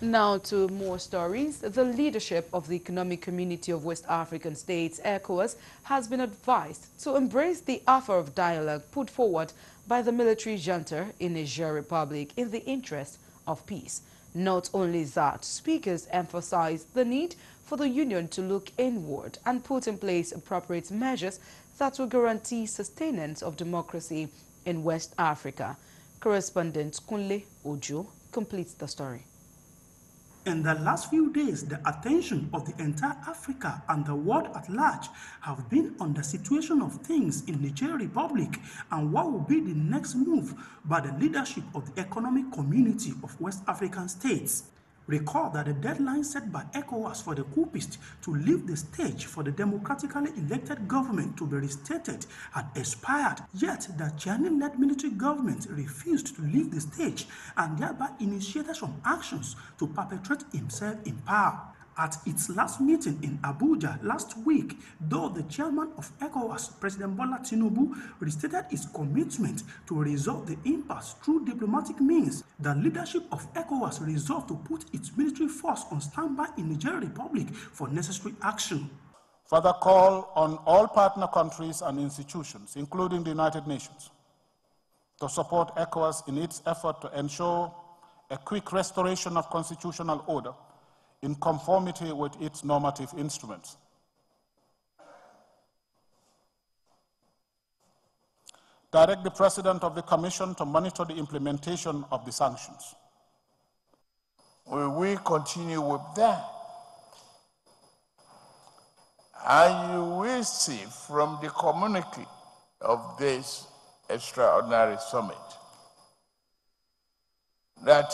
Now to more stories. The leadership of the Economic Community of West African States, Ecowas, has been advised to embrace the offer of dialogue put forward by the military junta in Niger Republic in the interest of peace. Not only that, speakers emphasized the need for the Union to look inward and put in place appropriate measures that will guarantee sustenance of democracy in West Africa. Correspondent Kunle Ojo completes the story. In the last few days, the attention of the entire Africa and the world at large have been on the situation of things in Niger Republic and what will be the next move by the leadership of the Economic Community of West African States. Recall that the deadline set by Ecowas for the coupists to leave the stage for the democratically elected government to be restated had expired, yet the Chani-led military government refused to leave the stage and thereby initiated some actions to perpetuate himself in power. At its last meeting in Abuja last week, though the chairman of ECOWAS, President Bola Tinubu, restated his commitment to resolve the impasse through diplomatic means, the leadership of ECOWAS resolved to put its military force on standby in Niger Republic for necessary action. Further call on all partner countries and institutions, including the United Nations, to support ECOWAS in its effort to ensure a quick restoration of constitutional order in conformity with its normative instruments. Direct the President of the Commission to monitor the implementation of the sanctions. We will continue with that. And you will see from the communique of this extraordinary summit that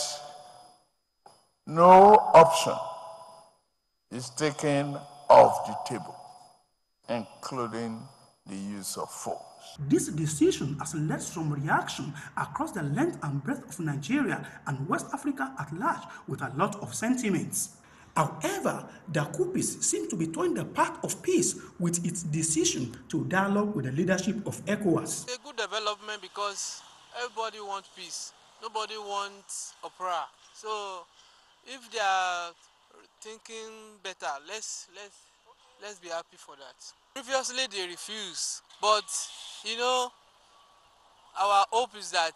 no option is taken off the table, including the use of force. This decision has led to some reaction across the length and breadth of Nigeria and West Africa at large with a lot of sentiments. However, the coupists seem to be towing the path of peace with its decision to dialogue with the leadership of ECOWAS. It's a good development because everybody wants peace. Nobody wants opera. So if they are thinking better, let's be happy for that. Previously they refused, but you know, our hope is that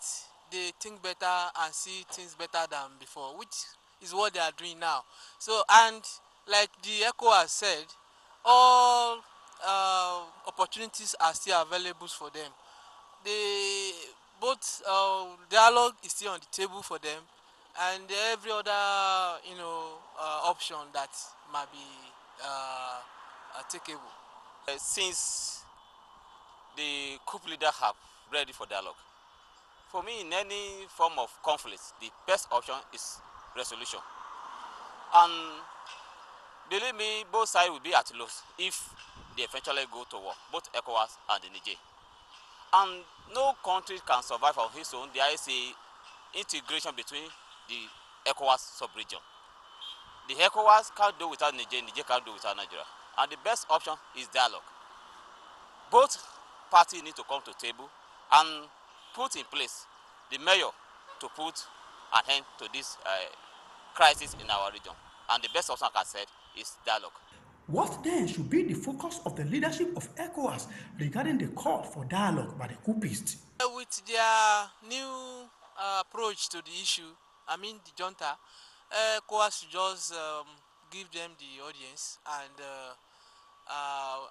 they think better and see things better than before, which is what they are doing now. So, and like the ECOWAS said, all opportunities are still available for them. Both dialogue is still on the table for them, and every other option that might be takeable. Since the coup leader have ready for dialogue, for me, in any form of conflict, the best option is resolution. And believe me, both sides will be at loss if they eventually go to war, both ECOWAS and the Niger. And no country can survive on its own. There is a integration between the ECOWAS sub-region. The ECOWAS can't do without Niger, Niger can't do without Nigeria. And the best option is dialogue. Both parties need to come to the table and put in place the measure to put an end to this crisis in our region. And the best option, like I said, is dialogue. What then should be the focus of the leadership of ECOWAS regarding the call for dialogue by the coupists? With their new approach to the issue, I mean the junta, ECOWAS should just give them the audience, and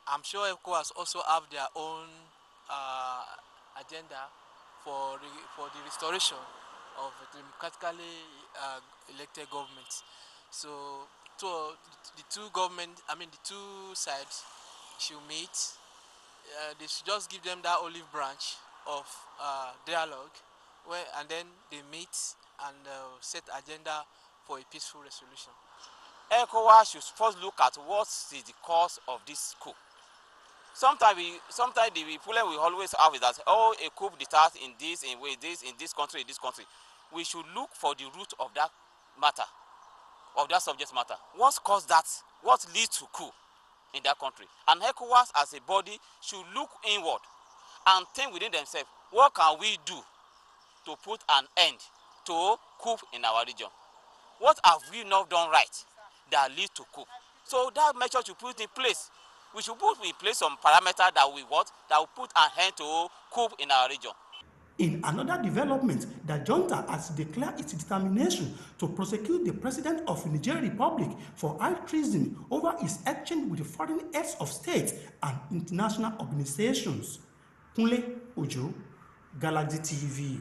I'm sure ECOWAS also have their own agenda for the restoration of democratically elected governments. So the two sides should meet. They should just give them that olive branch of dialogue, and then they meet and set agenda for a peaceful resolution. ECOWAS should first look at what is the cause of this coup. Sometimes the problem we always have is that, oh, a coup d'etat in this country. We should look for the root of that matter, of that subject matter. What caused that? What leads to coup in that country? And ECOWAS as a body should look inward and think within themselves, what can we do to put an end to coup in our region? What have we not done right that leads to coup? So that measure should put in place. We should put in place some parameter that we want, that will put an end to coup in our region. In another development, the junta has declared its determination to prosecute the president of the Niger Republic for high treason over his exchange with foreign heads of state and international organizations. Kunle Ojo, Galaxy TV.